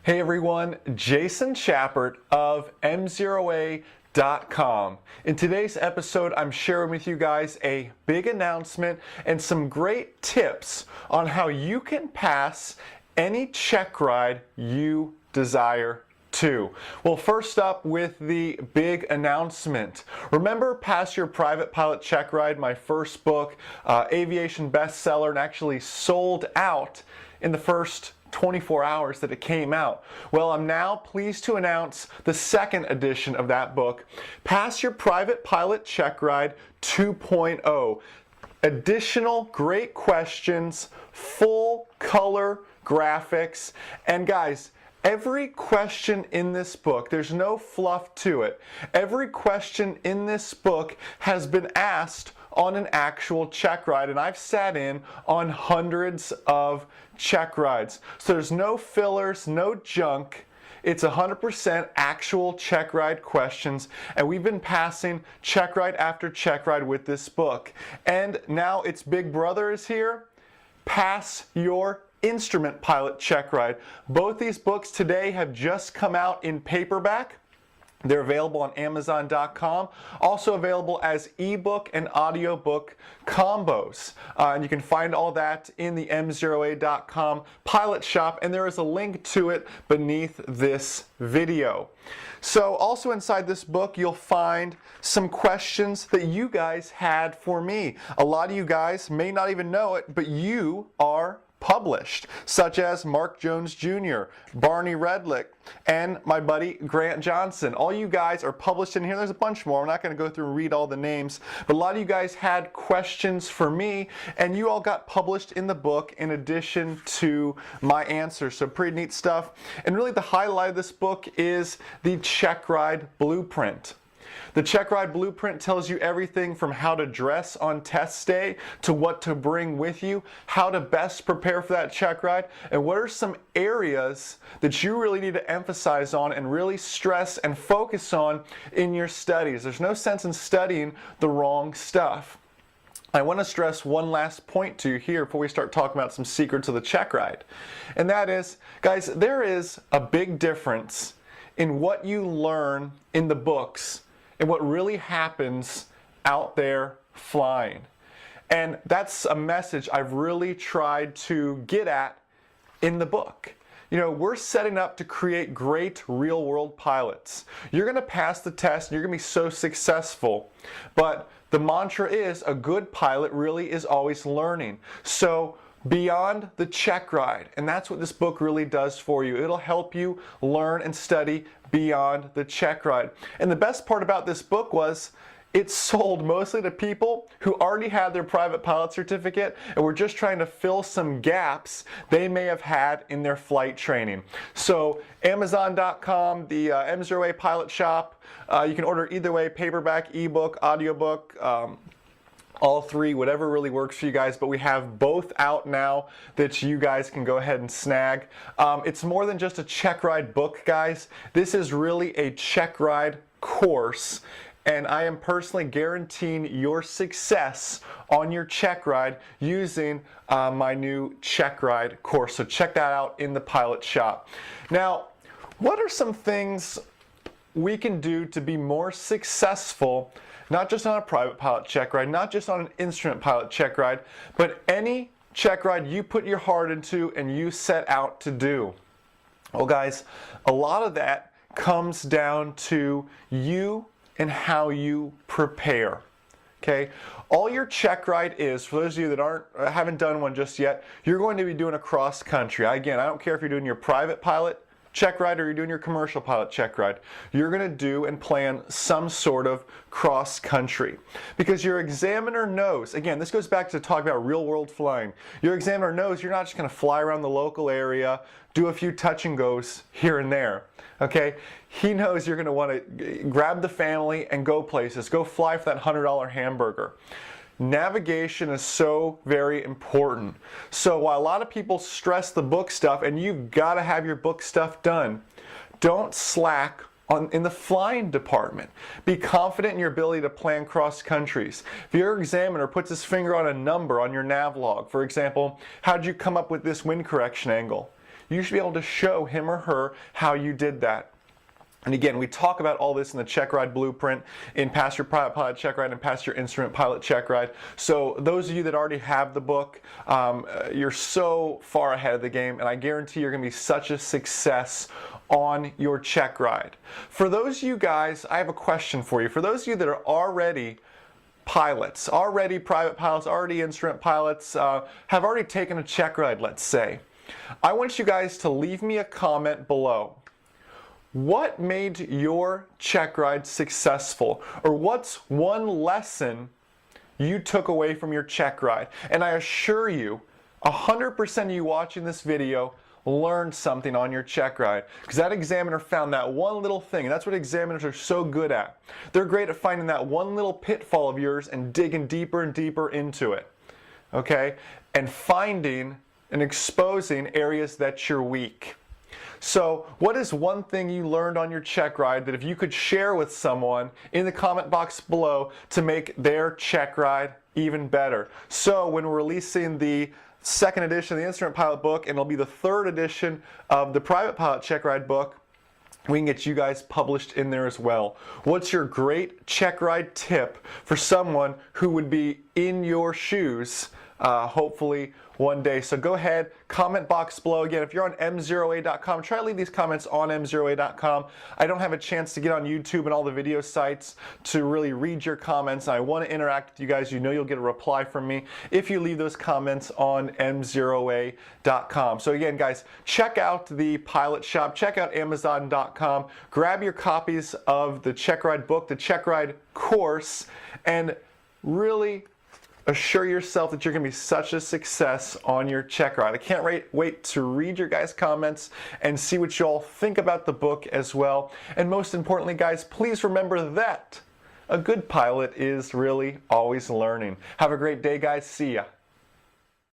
Hey everyone, Jason Chappert of M0A.com. In today's episode, I'm sharing with you guys a big announcement and some great tips on how you can pass any check ride you desire to. Well, first up with the big announcement. Remember Pass Your Private Pilot Check Ride, my first book, aviation bestseller, and actually sold out in the first 24 hours that it came out. Well, I'm now pleased to announce the second edition of that book, Pass Your Private Pilot Check Ride 2.0. Additional great questions, full color graphics, and guys, every question in this book, there's no fluff to it. Every question in this book has been asked on an actual check ride, and I've sat in on hundreds of check rides. So there's no fillers, no junk. It's 100% actual check ride questions, and we've been passing check ride after check ride with this book. And now its big brother is here. Pass Your Instrument Pilot Check Ride. Both these books today have just come out in paperback. They're available on Amazon.com, also available as ebook and audiobook combos. And you can find all that in the M0A.com pilot shop, and there is a link to it beneath this video. So also inside this book, you'll find some questions that you guys had for me. A lot of you guys may not even know it, but you are published, such as Mark Jones Jr., Barney Redlick, and my buddy Grant Johnson. All you guys are published in here. There's a bunch more. I'm not going to go through and read all the names, but a lot of you guys had questions for me, and you all got published in the book in addition to my answers. So pretty neat stuff. And really the highlight of this book is the Checkride Blueprint. The Checkride Blueprint tells you everything from how to dress on test day to what to bring with you, how to best prepare for that check ride, and what are some areas that you really need to emphasize on and really stress and focus on in your studies. There's no sense in studying the wrong stuff. I want to stress one last point to you here before we start talking about some secrets of the check ride. And that is, guys, there is a big difference in what you learn in the books and what really happens out there flying. And that's a message I've really tried to get at in the book. You know, we're setting up to create great real-world pilots. You're going to pass the test and you're going to be so successful. But the mantra is, a good pilot really is always learning. So beyond the check ride, and that's what this book really does for you. It'll help you learn and study beyond the check ride. And the best part about this book was it sold mostly to people who already had their private pilot certificate and were just trying to fill some gaps they may have had in their flight training. So Amazon.com, the M0A pilot shop, you can order either way, paperback, ebook, audiobook, all three, whatever really works for you guys, but we have both out now that you guys can go ahead and snag. It's more than just a check ride book, guys. This is really a check ride course, and I am personally guaranteeing your success on your check ride using my new check ride course. So check that out in the pilot shop. Now, what are some things we can do to be more successful, not just on a private pilot check ride, not just on an instrument pilot check ride, but any check ride you put your heart into and you set out to do? Well, guys, a lot of that comes down to you and how you prepare. Okay, all your check ride is, for those of you that haven't done one just yet, you're going to be doing a cross country. Again, I don't care if you're doing your private pilot check ride or you're doing your commercial pilot check ride. You're going to do and plan some sort of cross country, because your examiner knows, again, this goes back to talk about real world flying. Your examiner knows you're not just going to fly around the local area, do a few touch and goes here and there. Okay, he knows you're going to want to grab the family and go places, go fly for that $100 hamburger. Navigation is so very important. So while a lot of people stress the book stuff, and you've got to have your book stuff done, don't slack in the flying department. Be confident in your ability to plan cross countries. If your examiner puts his finger on a number on your nav log, for example, how did you come up with this wind correction angle? you should be able to show him or her how you did that. And again, we talk about all this in the Checkride Blueprint, in Pass Your Private Pilot Checkride and Pass Your Instrument Pilot Checkride. So those of you that already have the book, you're so far ahead of the game, and I guarantee you're going to be such a success on your Checkride. For those of you guys, I have a question for you. For those of you that are already pilots, already private pilots, already instrument pilots, have already taken a Checkride, let's say, I want you guys to leave me a comment below. What made your Checkride successful? Or what's one lesson you took away from your Checkride? And I assure you, 100% of you watching this video learned something on your Checkride, because that examiner found that one little thing, and that's what examiners are so good at. They're great at finding that one little pitfall of yours and digging deeper and deeper into it, okay? And finding and exposing areas that you're weak. So what is one thing you learned on your Checkride that if you could share with someone in the comment box below to make their Checkride even better? So when we're releasing the second edition of the Instrument Pilot book, and it'll be the third edition of the Private Pilot Checkride book, we can get you guys published in there as well. What's your great Checkride tip for someone who would be in your shoes, hopefully one day? So go ahead, comment box below. Again, if you're on m0a.com, try to leave these comments on m0a.com. I don't have a chance to get on YouTube and all the video sites to really read your comments. I want to interact with you guys. You know you'll get a reply from me if you leave those comments on m0a.com. So again, guys, check out the Pilot Shop, check out amazon.com, grab your copies of the Checkride book, the Checkride course, and really assure yourself that you're going to be such a success on your Checkride. I can't wait to read your guys' comments and see what you all think about the book as well. And most importantly, guys, please remember that a good pilot is really always learning. Have a great day, guys. See ya.